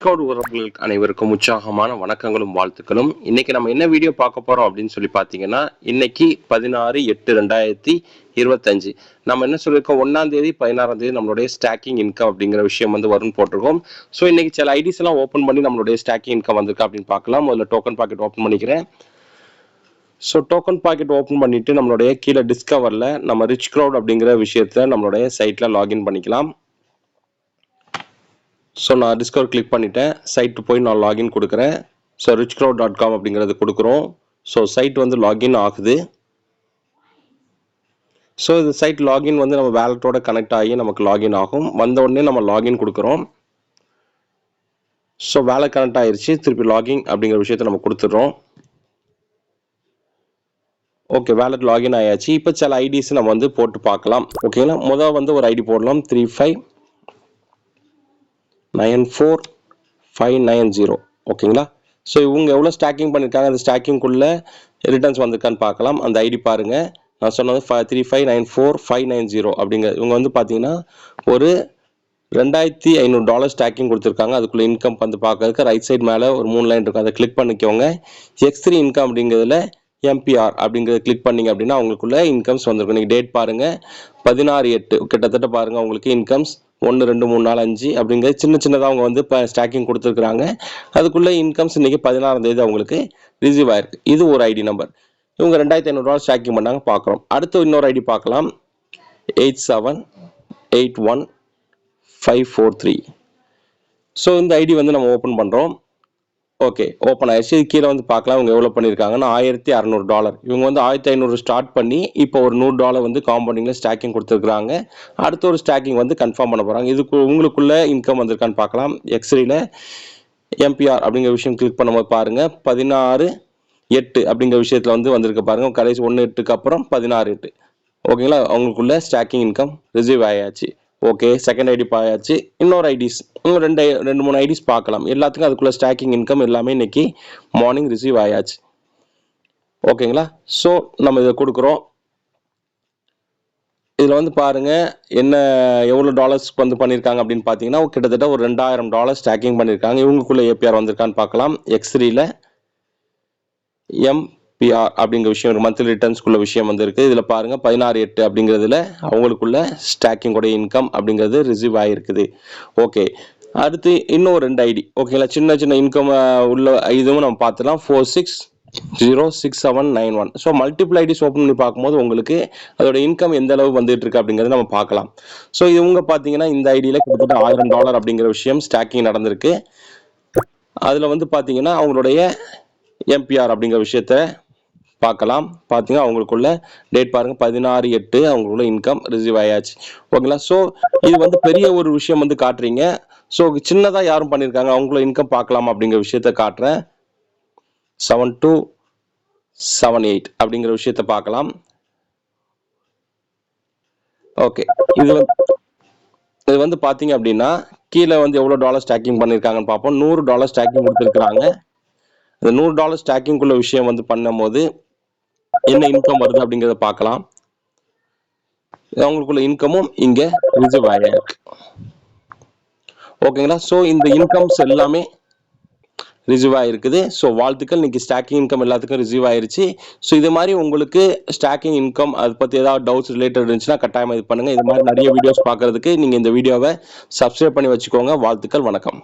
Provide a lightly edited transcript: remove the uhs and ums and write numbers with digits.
Discount உறவுகளுக்கு அனைவருக்கும் உற்சாகமான வணக்கங்களும் வாழ்த்துக்களும். இன்னைக்கு நம்ம என்ன வீடியோ பார்க்க போறோம் அப்படின்னு சொல்லி பார்த்தீங்கன்னா, இன்னைக்கு 16/8/2025 நம்ம என்ன சொல்லியிருக்கோம், 1ஆம் தேதி 16ஆம் தேதி நம்மளுடைய ஸ்டாக்கிங் இன்கம் அப்படிங்கிற விஷயம் வந்து வரும்னு போட்டிருக்கோம். ஸோ இன்னைக்கு சில ஐடிஸ் எல்லாம் ஓப்பன் பண்ணி நம்மளுடைய ஸ்டாக்கிங் இன்கம் வந்திருக்கு அப்படின்னு பார்க்கலாம். முதல்ல டோக்கன் பாக்கெட் ஓப்பன் பண்ணிக்கிறேன். ஸோ டோக்கன் பாக்கெட் ஓப்பன் பண்ணிட்டு நம்மளுடைய கீழே டிஸ்கவரில் நம்ம ரிச் க்ரௌட் அப்படிங்கிற விஷயத்த நம்மளுடைய சைட்டில் லாகின் பண்ணிக்கலாம். ஸோ நான் டிஸ்கவர் கிளிக் பண்ணிட்டேன். சைட்டு போய் நான் லாகின் கொடுக்குறேன். ஸோ richcrowd.com அப்படிங்கிறது கொடுக்குறோம். ஸோ சைட் வந்து லாகின் ஆகுது. ஸோ இது சைட் லாகின் வந்து நம்ம வேலட்டோட கனெக்ட் ஆகி நமக்கு லாகின் ஆகும். வந்த உடனே நம்ம லாகின் கொடுக்குறோம். ஸோ வேலட் கனெக்ட் ஆயிடுச்சு. திருப்பி லாகின் அப்படிங்கிற விஷயத்த நம்ம கொடுத்துட்றோம். ஓகே, வேலட் லாகின் ஆயாச்சு. இப்போ சில ஐடிஸ் நம்ம வந்து போட்டு பார்க்கலாம். ஓகேங்களா, முதல் வந்து ஒரு ஐடி போடலாம். 3594590. ஓகேங்களா. ஸோ இவங்க எவ்வளோ ஸ்டாக்கிங் பண்ணியிருக்காங்க, அந்த ஸ்டாக்கிங்குள்ளே ரிட்டர்ன்ஸ் வந்திருக்கான்னு பார்க்கலாம். அந்த ஐடி பாருங்கள். நான் சொன்னது 3594590 அப்படிங்கிற இவங்க வந்து பார்த்தீங்கன்னா ஒரு $2500 ஸ்டாக்கிங் கொடுத்துருக்காங்க. அதுக்குள்ளே இன்கம் வந்து பார்க்கறதுக்கு ரைட் சைட் மேலே ஒரு 3 லைன் இருக்கும். அதை கிளிக் பண்ணிக்கோங்க. X3 இன்கம் அப்படிங்கிறதுல MPR அப்படிங்கிறத கிளிக் பண்ணிங்க அப்படின்னா அவங்களுக்குள்ள இன்கம்ஸ் வந்திருக்கும். நீங்கள் டேட் பாருங்கள், 16/8 கிட்டத்தட்ட பாருங்கள். உங்களுக்கு இன்கம்ஸ் 1 2 3 4 5 அப்படிங்கிறது சின்னதாக அவங்க வந்து இப்போ ஸ்டாக்கிங் கொடுத்துருக்குறாங்க. அதுக்குள்ளே இன்கம்ஸ் இன்றைக்கி 16ஆம் தேதி அவங்களுக்கு ரிசீவ் ஆயிருக்கு. இது ஒரு ஐடி நம்பர். இவங்க $2500 ஸ்டாக்கிங் பண்ணாங்க பார்க்குறோம். அடுத்து இன்னொரு ஐடி பார்க்கலாம். 8781543. ஸோ இந்த ஐடி வந்து நம்ம ஓப்பன் பண்ணுறோம். ஓகே, ஓப்பன் ஆயிடுச்சு. கீழே வந்து பார்க்கலாம் இவங்க எவ்வளோ பண்ணியிருக்காங்கன்னா $1600. இவங்க வந்து 1500 ஸ்டார்ட் பண்ணி இப்போ ஒரு $100 வந்து காம்பவுண்டிங்கில் ஸ்டாக்கிங் கொடுத்துருக்குறாங்க. அடுத்த ஒரு ஸ்டாக்கிங் வந்து கன்ஃபார்ம் பண்ண போகிறாங்க. இதுக்கு உங்களுக்குள்ள இன்கம் வந்திருக்கான்னு பார்க்கலாம். X3ல MPR அப்படிங்கிற விஷயம் கிளிக் பண்ணும்போது பாருங்கள் 16/8 அப்படிங்கிற விஷயத்தில் வந்து வந்திருக்கு பாருங்கள். கடைசி 1/8க்கு அப்புறம் 16/8. ஓகேங்களா, அவங்களுக்குள்ள ஸ்டாக்கிங் இன்கம் ரிசீவ் ஆயாச்சு. ஓகே, செகண்ட் ஐடி பாயாச்சு. இன்னொரு ஐடிஸ் இன்னும் 2-3 ஐடிஸ் பார்க்கலாம். எல்லாத்துக்கும் அதுக்குள்ள ஸ்டாக்கிங் இன்கம் எல்லாமே இன்னைக்கு மார்னிங் ரிசீவ் ஆயாச்சு. ஓகேங்களா. ஸோ நம்ம இதை கொடுக்குறோம். இதில் வந்து பாருங்க என்ன எவ்வளோ டாலர்ஸ்க்கு வந்து பண்ணியிருக்காங்க அப்படின்னு பார்த்தீங்கன்னா கிட்டத்தட்ட ஒரு $2000 ஸ்டாக்கிங் பண்ணியிருக்காங்க. இவங்களுக்குள்ள APR வந்திருக்கான்னு பார்க்கலாம். X3ல MPR அப்படிங்கிற விஷயம் மந்த்லி ரிட்டர்ன்ஸ்குள்ள விஷயம் வந்திருக்கு. இதில் பாருங்கள் 16/8 அப்படிங்கிறதுல அவங்களுக்குள்ள ஸ்டாக்கிங்கோட இன்கம் அப்படிங்கிறது ரிசீவ் ஆகிருக்குது. ஓகே, அடுத்து இன்னும் 2 ஐடி. ஓகேங்களா, சின்ன சின்ன இன்கம் உள்ள இதுவும் நம்ம பார்த்துலாம். 46067191. ஸோ மல்டிபிள் ஐடிஸ் ஓப்பன் பண்ணி பார்க்கும்போது உங்களுக்கு அதோட இன்கம் எந்த அளவு வந்துட்டு இருக்கு அப்படிங்கிறத நம்ம பார்க்கலாம். ஸோ இவங்க பார்த்தீங்கன்னா இந்த ஐடியில் கிட்டத்தட்ட $1000 அப்படிங்கிற விஷயம் ஸ்டாக்கிங் நடந்திருக்கு. அதில் வந்து பார்த்தீங்கன்னா அவங்களுடைய MPR அப்படிங்கிற விஷயத்த பார்க்கலாம். பார்த்தீங்கன்னா அவங்களுக்குள்ள டேட் பாருங்கள் 16/8 அவங்களுக்குள்ள இன்கம் ரிசீவ் ஆயாச்சு. ஓகேங்களா. ஸோ இது வந்து பெரிய ஒரு விஷயம் வந்து காட்டுறீங்க. ஸோ சின்னதாக யாரும் பண்ணியிருக்காங்க அவங்கள இன்கம் பார்க்கலாம் அப்படிங்கிற விஷயத்த காட்டுறேன். 7278 அப்படிங்கிற விஷயத்த பார்க்கலாம். ஓகே, இது வந்து பார்த்தீங்க அப்படின்னா கீழே வந்து எவ்வளோ டாலர் ஸ்டாக்கிங் பண்ணியிருக்காங்கன்னு பார்ப்போம். $100 ஸ்டாக்கிங் கொடுத்துருக்குறாங்க. இந்த $100 ஸ்டாக்கிங்குள்ள விஷயம் வந்து பண்ணும்போது என்ன இன்கம் வருது அப்படிங்கிறத பார்க்கலாம். அவங்களுக்குள்ள இன்கமும் இங்கே ரிசீவ் ஆகிருக்கு. ஓகேங்களா. ஸோ இந்த இன்கம்ஸ் எல்லாமே ரிசீவ் ஆகிருக்குது. ஸோ வாழ்த்துக்கள், இன்னைக்கு ஸ்டாக்கிங் இன்கம் எல்லாத்துக்கும் ரிசீவ் ஆயிருச்சு. ஸோ இது மாதிரி உங்களுக்கு ஸ்டாக்கிங் இன்கம் அதை பற்றி ஏதாவது டவுட்ஸ் ரிலேட்டட் இருந்துச்சுன்னா கட்டாயமாக இது பண்ணுங்கள். இது மாதிரி நிறைய வீடியோஸ் பார்க்கறதுக்கு நீங்கள் இந்த வீடியோவை சப்ஸ்கிரைப் பண்ணி வச்சுக்கோங்க. வாழ்த்துக்கள், வணக்கம்.